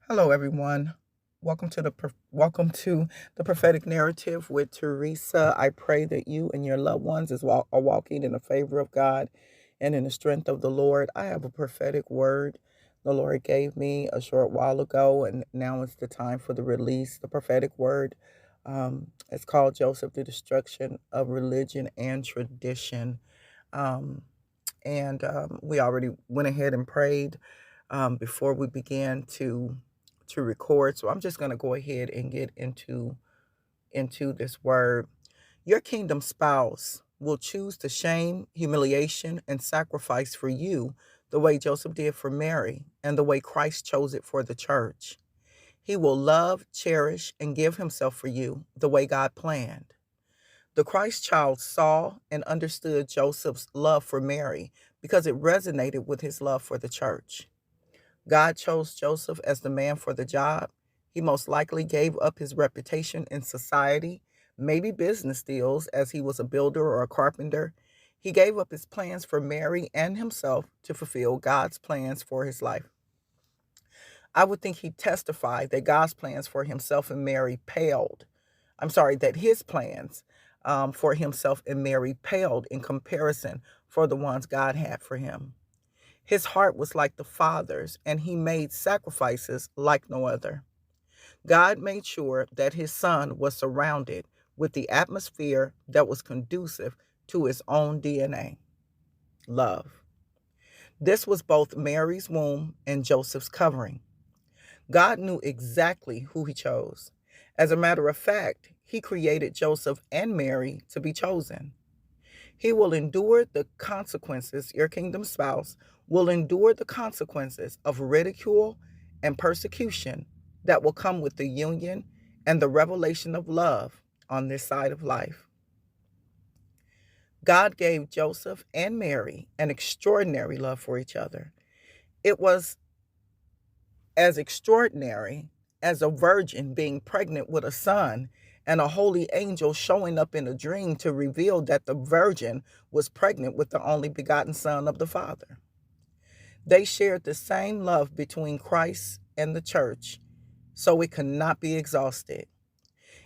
Hello, everyone. Welcome to the prophetic narrative with Teresa. I pray that you and your loved ones are walking in the favor of God and in the strength of the Lord. I have a prophetic word the Lord gave me a short while ago, and now it's the time for the release. The prophetic word, it's called Joeseph, the destruction of religion and tradition. Um, and we already went ahead and prayed before we began to record. So I'm just going to go ahead and get into this word. Your kingdom spouse will choose to shame, humiliation, and sacrifice for you the way Joseph did for Mary and the way Christ chose it for the church. He will love, cherish, and give himself for you the way God planned. The Christ child saw and understood Joseph's love for Mary because it resonated with his love for the church. God chose Joseph as the man for the job. He most likely gave up his reputation in society, maybe business deals, as he was a builder or a carpenter. He gave up his plans for Mary and himself to fulfill God's plans for his life. I would think he testified that God's plans for himself and Mary paled. I'm sorry, that his plans for himself and Mary paled in comparison for the ones God had for him. His heart was like the Father's, and he made sacrifices like no other. God made sure that his son was surrounded with the atmosphere that was conducive to his own DNA, love. This was both Mary's womb and Joseph's covering. God knew exactly who he chose. As a matter of fact, he created Joseph and Mary to be chosen. He will endure the consequences, your kingdom spouse will endure the consequences of ridicule and persecution that will come with the union and the revelation of love on this side of life. God gave Joseph and Mary an extraordinary love for each other. It was as extraordinary as a virgin being pregnant with a son and a holy angel showing up in a dream to reveal that the virgin was pregnant with the only begotten Son of the Father. They shared the same love between Christ and the church, so it could not be exhausted.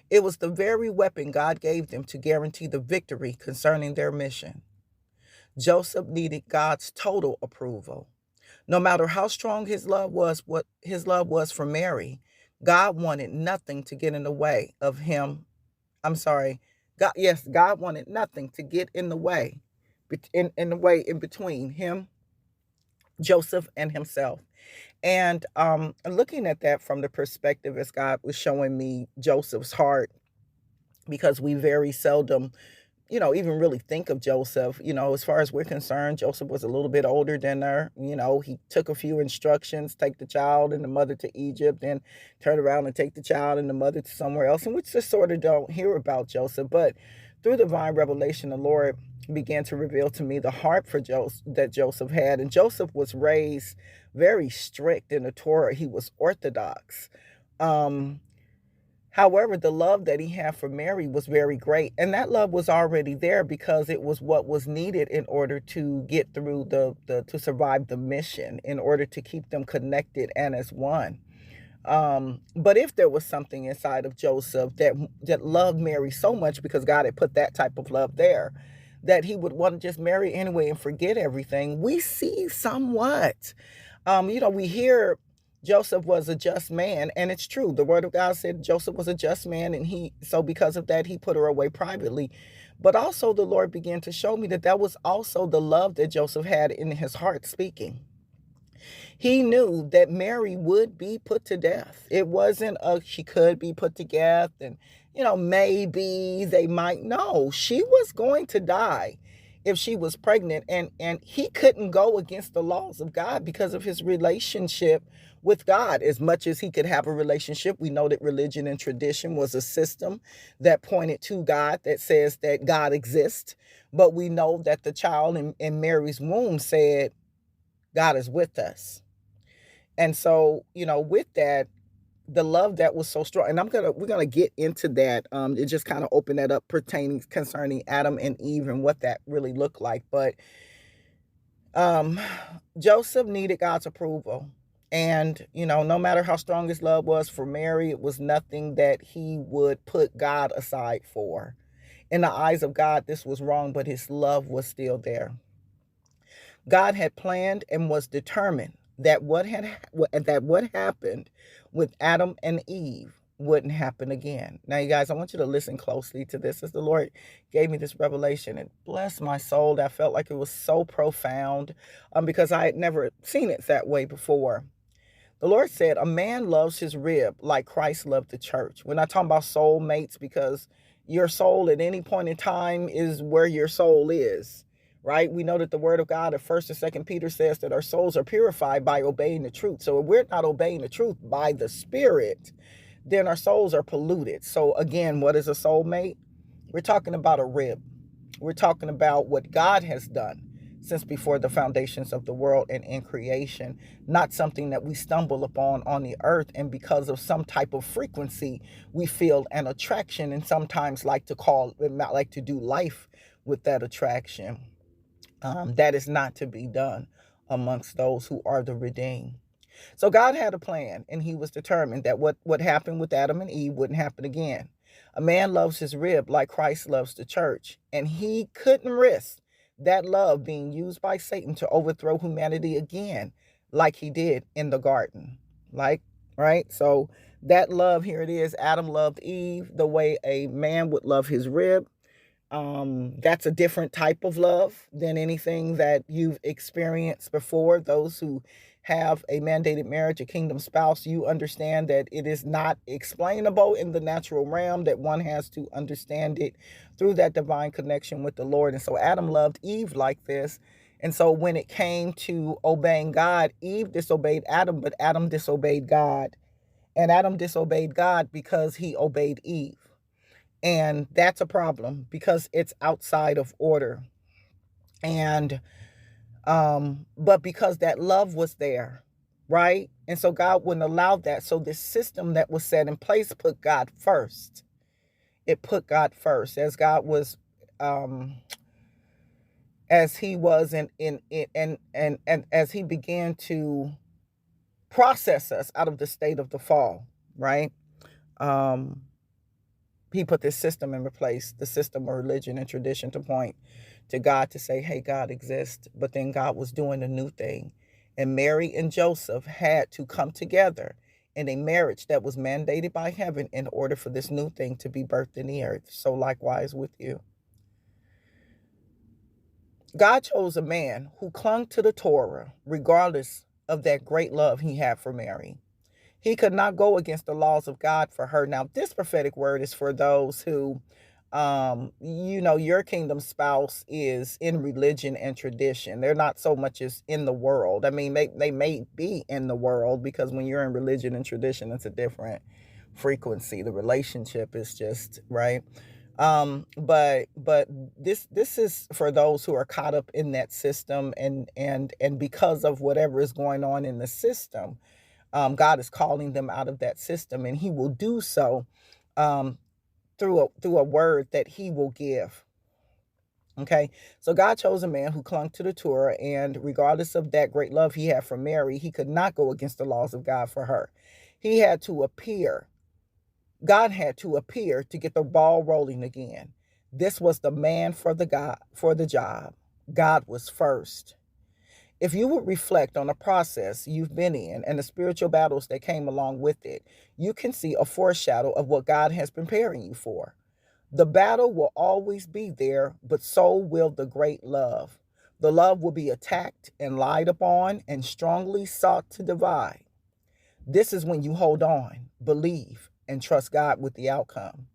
It was the very weapon God gave them to guarantee the victory concerning their mission. Joseph needed God's total approval. No matter how strong what his love was for Mary, God wanted nothing to get in the way of him. I'm sorry. God wanted nothing to get in the way, in the way in between him, Joseph, and himself. And looking at that from the perspective as God was showing me Joseph's heart, because we very seldom even really think of Joseph. As far as we're concerned, Joseph was a little bit older than her. He took a few instructions, take the child and the mother to Egypt, then turn around and take the child and the mother to somewhere else. And we just sort of don't hear about Joseph. But through divine revelation, the Lord began to reveal to me the heart for Joseph that Joseph had. And Joseph was raised very strict in the Torah. He was orthodox. Um, However, the love that he had for Mary was very great. And that love was already there because it was what was needed in order to get through to survive the mission, in order to keep them connected and as one. But if there was something inside of Joseph that loved Mary so much because God had put that type of love there, that he would want to just marry anyway and forget everything, we see somewhat. We hear Joseph was a just man, and it's true. The word of God said Joseph was a just man, and so because of that, he put her away privately. But also, the Lord began to show me that that was also the love that Joseph had in his heart speaking. He knew that Mary would be put to death. It wasn't she could be put to death, and maybe they might. No, she was going to die if she was pregnant, and he couldn't go against the laws of God because of his relationship with God. As much as he could have a relationship, we know that religion and tradition was a system that pointed to God, that says that God exists. But we know that the child in Mary's womb said, God is with us. And so, with that, the love that was so strong, and we're gonna get into that. It just kind of open that up pertaining concerning Adam and Eve and what that really looked like. But um, Joseph needed God's approval, And, no matter how strong his love was for Mary, it was nothing that he would put God aside for. In the eyes of God, this was wrong, but his love was still there. God had planned and was determined that what happened with Adam and Eve wouldn't happen again. Now, you guys, I want you to listen closely to this, as the Lord gave me this revelation. It blessed my soul. I felt like it was so profound, because I had never seen it that way before. The Lord said, a man loves his rib like Christ loved the church. We're not talking about soul mates, because your soul at any point in time is where your soul is, right? We know that the word of God at 1st and 2nd Peter says that our souls are purified by obeying the truth. So if we're not obeying the truth by the Spirit, then our souls are polluted. So again, what is a soulmate? We're talking about a rib. We're talking about what God has done since before the foundations of the world and in creation, not something that we stumble upon on the earth, and because of some type of frequency, we feel an attraction, and sometimes like to do life with that attraction. That is not to be done amongst those who are the redeemed. So God had a plan, and he was determined that what happened with Adam and Eve wouldn't happen again. A man loves his rib like Christ loves the church, and he couldn't risk that love being used by Satan to overthrow humanity again, like he did in the garden. Right? So that love, here it is, Adam loved Eve the way a man would love his rib. That's a different type of love than anything that you've experienced before. Those who have a mandated marriage, a kingdom spouse, you understand that it is not explainable in the natural realm, that one has to understand it through that divine connection with the Lord. And so Adam loved Eve like this. And so when it came to obeying God, Eve disobeyed Adam, but Adam disobeyed God. And Adam disobeyed God because he obeyed Eve. And that's a problem, because it's outside of order. And but because that love was there, right? And so God wouldn't allow that. So this system that was set in place put God first. It put God first, as God was as he was in and as he began to process us out of the state of the fall, right? He put this system in place, the system of religion and tradition, to point to God, to say, hey, God exists. But then God was doing a new thing. And Mary and Joseph had to come together in a marriage that was mandated by heaven in order for this new thing to be birthed in the earth. So likewise with you. God chose a man who clung to the Torah regardless of that great love he had for Mary. He could not go against the laws of God for her. Now, this prophetic word is for those who, your kingdom spouse is in religion and tradition. They're not so much as in the world. I mean, they may be in the world, because when you're in religion and tradition, it's a different frequency. The relationship is just right. But this is for those who are caught up in that system, and because of whatever is going on in the system. God is calling them out of that system, and he will do so through a word that he will give. Okay, so God chose a man who clung to the Torah, and regardless of that great love he had for Mary, he could not go against the laws of God for her. He had to appear. God had to appear to get the ball rolling again. This was the man for the job. God was first. If you would reflect on the process you've been in and the spiritual battles that came along with it, you can see a foreshadow of what God has been preparing you for. The battle will always be there, but so will the great love. The love will be attacked and lied upon and strongly sought to divide. This is when you hold on, believe, and trust God with the outcome.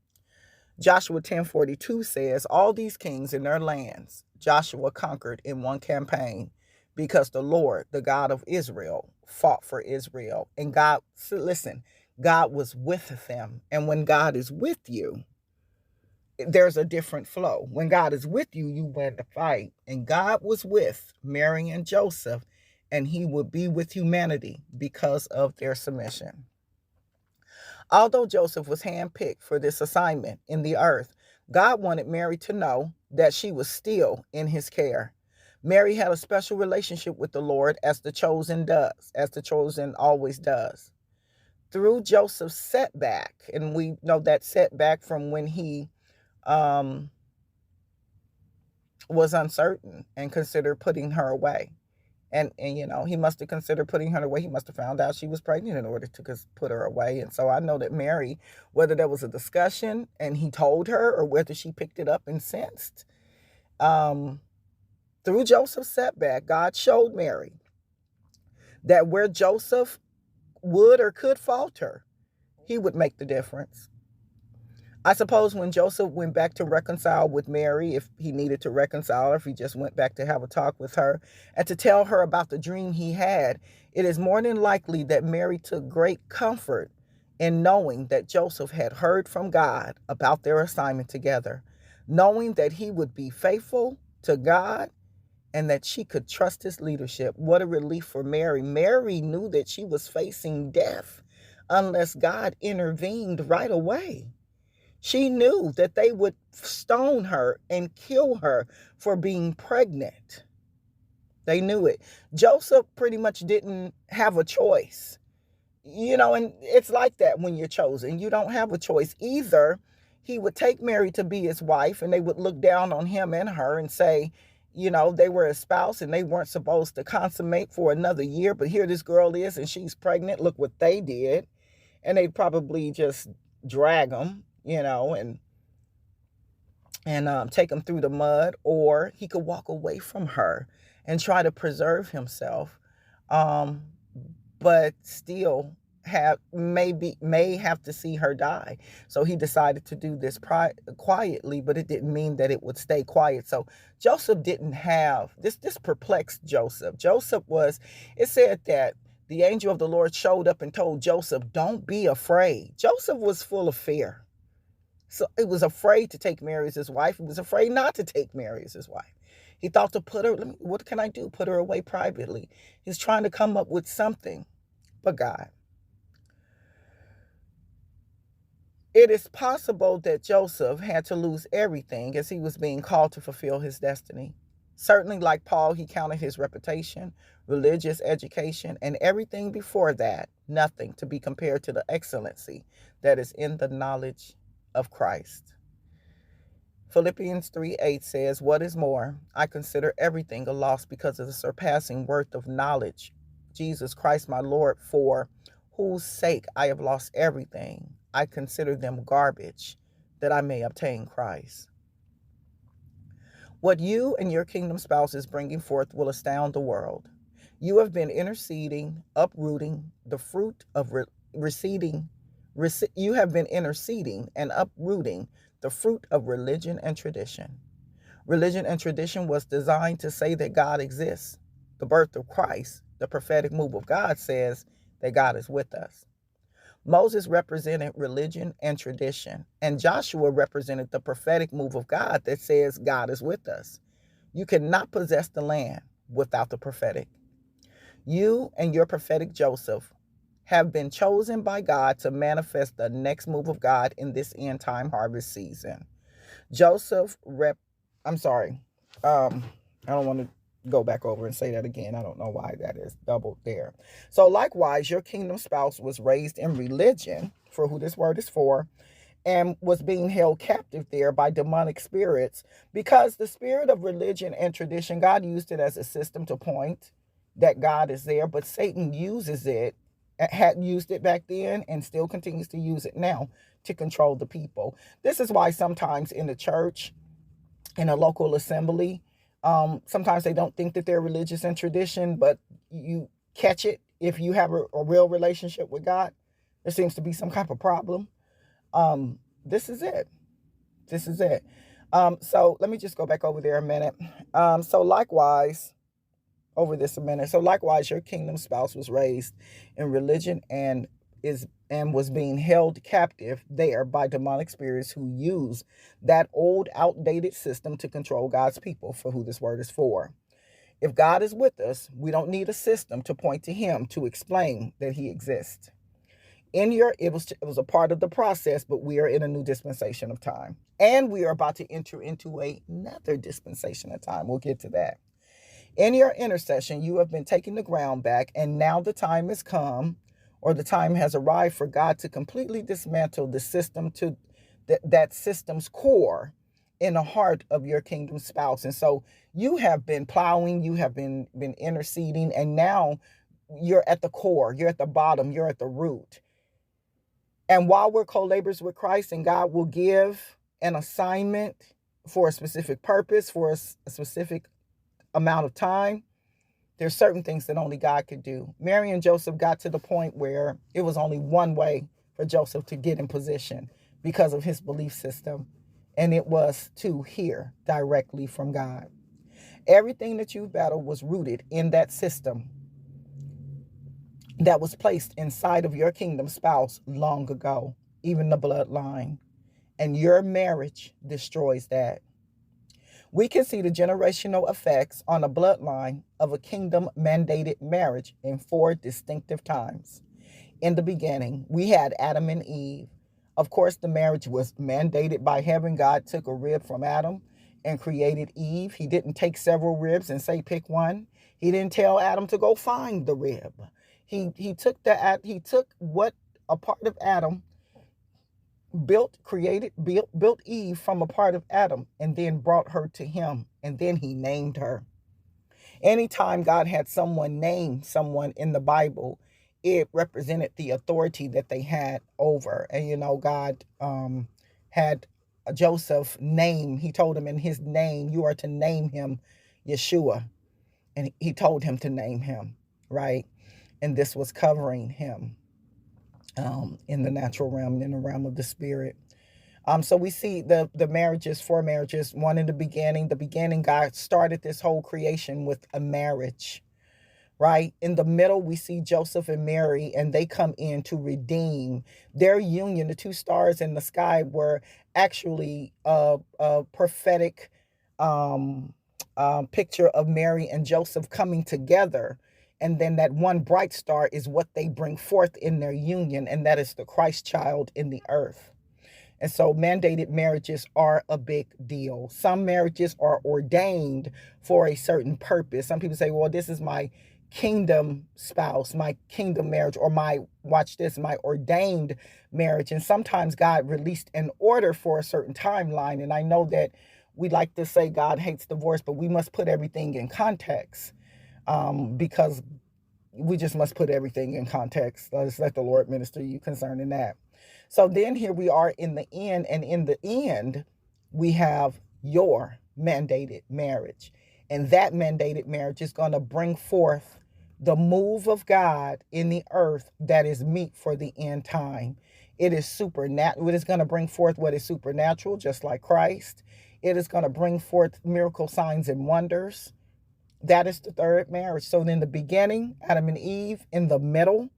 Joshua 10:42 says, all these kings in their lands Joshua conquered in one campaign, because the Lord, the God of Israel, fought for Israel. And God was with them. And when God is with you, there's a different flow. When God is with you, you win the fight. And God was with Mary and Joseph, and he would be with humanity because of their submission. Although Joseph was handpicked for this assignment in the earth, God wanted Mary to know that she was still in his care. Mary had a special relationship with the Lord, as the chosen does, as the chosen always does. Through Joseph's setback, and we know that setback from when he um, was uncertain and considered putting her away. And he must have considered putting her away. He must have found out she was pregnant in order to put her away. And so I know that Mary, whether there was a discussion and he told her, or whether she picked it up and sensed, through Joseph's setback, God showed Mary that where Joseph would or could falter, he would make the difference. I suppose when Joseph went back to reconcile with Mary, if he needed to reconcile, or if he just went back to have a talk with her and to tell her about the dream he had, it is more than likely that Mary took great comfort in knowing that Joseph had heard from God about their assignment together, knowing that he would be faithful to God and that she could trust his leadership. What a relief for Mary. Mary knew that she was facing death unless God intervened right away. She knew that they would stone her and kill her for being pregnant. They knew it. Joseph pretty much didn't have a choice. And it's like that when you're chosen. You don't have a choice. Either he would take Mary to be his wife, and they would look down on him and her and say, they were espoused and they weren't supposed to consummate for another year, but here this girl is and she's pregnant. Look what they did. And they'd probably just drag them, and take him through the mud. Or he could walk away from her and try to preserve himself, but still may have to see her die. So he decided to do this quietly, but it didn't mean that it would stay quiet. So Joseph didn't have this perplexed Joseph. It said that the angel of the Lord showed up and told Joseph, "Don't be afraid." Joseph was full of fear. So he was afraid to take Mary as his wife. He was afraid not to take Mary as his wife. He thought to put her, what can I do? Put her away privately. He's trying to come up with something. But God. It is possible that Joseph had to lose everything as he was being called to fulfill his destiny. Certainly, like Paul, he counted his reputation, religious education, and everything before that nothing to be compared to the excellency that is in the knowledge of Christ. Philippians 3:8 says, "What is more, I consider everything a loss because of the surpassing worth of knowledge, Jesus Christ my Lord, for whose sake I have lost everything. I consider them garbage, that I may obtain Christ." What you and your kingdom spouse is bringing forth will astound the world. You have been interceding, uprooting the fruit of you have been interceding and uprooting the fruit of religion and tradition. Religion and tradition was designed to say that God exists. The birth of Christ, the prophetic move of God, says that God is with us. Moses represented religion and tradition, and Joshua represented the prophetic move of God that says God is with us. You cannot possess the land without the prophetic. You and your prophetic Joseph have been chosen by God to manifest the next move of God in this end time harvest season. I'm sorry. I don't want to go back over and say that again. I don't know why that is doubled there. So likewise, your kingdom spouse was raised in religion, for who this word is for, and was being held captive there by demonic spirits, because the spirit of religion and tradition, God used it as a system to point that God is there, but Satan uses it, had used it back then and still continues to use it now to control the people. This is why sometimes in the church, in a local assembly, sometimes they don't think that they're religious and tradition, but you catch it if you have a real relationship with God. There seems to be some kind of problem. This is it. This is it. So let me just go back over there a minute. So likewise, your kingdom spouse was raised in religion and was being held captive there by demonic spirits who use that old, outdated system to control God's people, for who this word is for. If God is with us, we don't need a system to point to him to explain that he exists. It was a part of the process, but we are in a new dispensation of time. And we are about to enter into another dispensation of time. We'll get to that. In your intercession, you have been taking the ground back, and now the time has come, or the time has arrived for God to completely dismantle the system to that system's core in the heart of your kingdom spouse. And so you have been plowing, you have been interceding, and now you're at the core, you're at the bottom, you're at the root. And while we're co-laborers with Christ, and God will give an assignment for a specific purpose, for a specific amount of time, there's certain things that only God could do. Mary and Joseph got to the point where it was only one way for Joseph to get in position because of his belief system, and it was to hear directly from God. Everything that you battled was rooted in that system that was placed inside of your kingdom spouse long ago, even the bloodline. And your marriage destroys that. We can see the generational effects on a bloodline of a kingdom mandated marriage in 4 distinctive times. In the beginning, we had Adam and Eve. Of course, the marriage was mandated by heaven. God took a rib from Adam and created Eve. He didn't take several ribs and say, pick one. He didn't tell Adam to go find the rib. He took what a part of Adam built Eve from a part of Adam, and then brought her to him, and then he named her. Anytime God had someone name someone in the Bible, it represented the authority that they had over. And God had Joseph name. He told him in his name, you are to name him Yeshua, and he told him to name him, right? And this was covering him in the natural realm, in the realm of the spirit. So we see the marriages, 4 marriages. One in the beginning, God started this whole creation with a marriage, right? In the middle, we see Joseph and Mary, and they come in to redeem their union. The 2 stars in the sky were actually a prophetic picture of Mary and Joseph coming together. And then that one bright star is what they bring forth in their union, and that is the Christ child in the earth. And so mandated marriages are a big deal. Some marriages are ordained for a certain purpose. Some people say, well, this is my kingdom spouse, my kingdom marriage, or my ordained marriage. And sometimes God released an order for a certain timeline. And I know that we like to say God hates divorce, but we must put everything in context, because we just must put everything in context. Let's let the Lord minister you concerning that. So then here we are in the end, and in the end, we have your mandated marriage. And that mandated marriage is going to bring forth the move of God in the earth that is meet for the end time. It is supernatural. It is going to bring forth what is supernatural, just like Christ. It is going to bring forth miracle signs and wonders. That is the third marriage. So in the beginning, Adam and Eve. In the middle,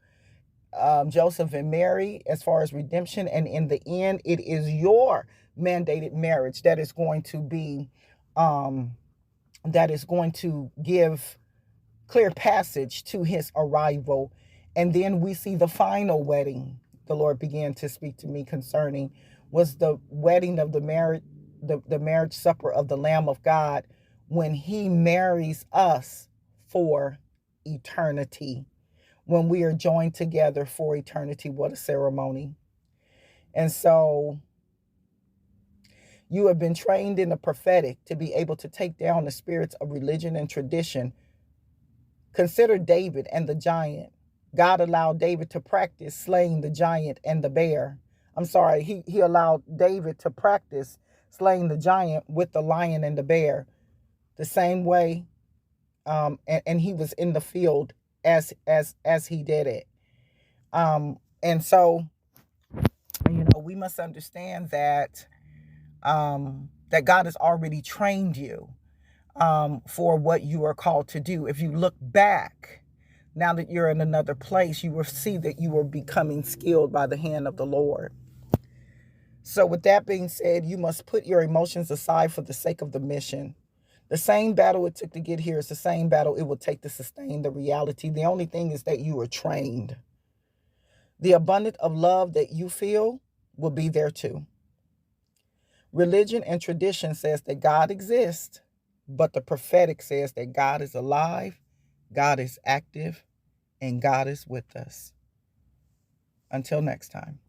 Joseph and Mary, as far as redemption. And in the end, it is your mandated marriage that is going to be, that is going to give clear passage to his arrival. And then we see the final wedding the Lord began to speak to me concerning, was the wedding of the marriage supper of the Lamb of God, when he marries us for eternity. When we are joined together for eternity, what a ceremony. And so you have been trained in the prophetic to be able to take down the spirits of religion and tradition. Consider David and the giant. God allowed David to practice slaying the giant and the bear. He allowed David to practice slaying the giant with the lion and the bear. The same way, and he was in the field as he did it. And so, we must understand that that God has already trained you for what you are called to do. If you look back, now that you're in another place, you will see that you are becoming skilled by the hand of the Lord. So with that being said, you must put your emotions aside for the sake of the mission. The same battle it took to get here is the same battle it will take to sustain the reality. The only thing is that you are trained. The abundance of love that you feel will be there too. Religion and tradition says that God exists, But the prophetic says that God is alive, God is active, and God is with us. Until next time.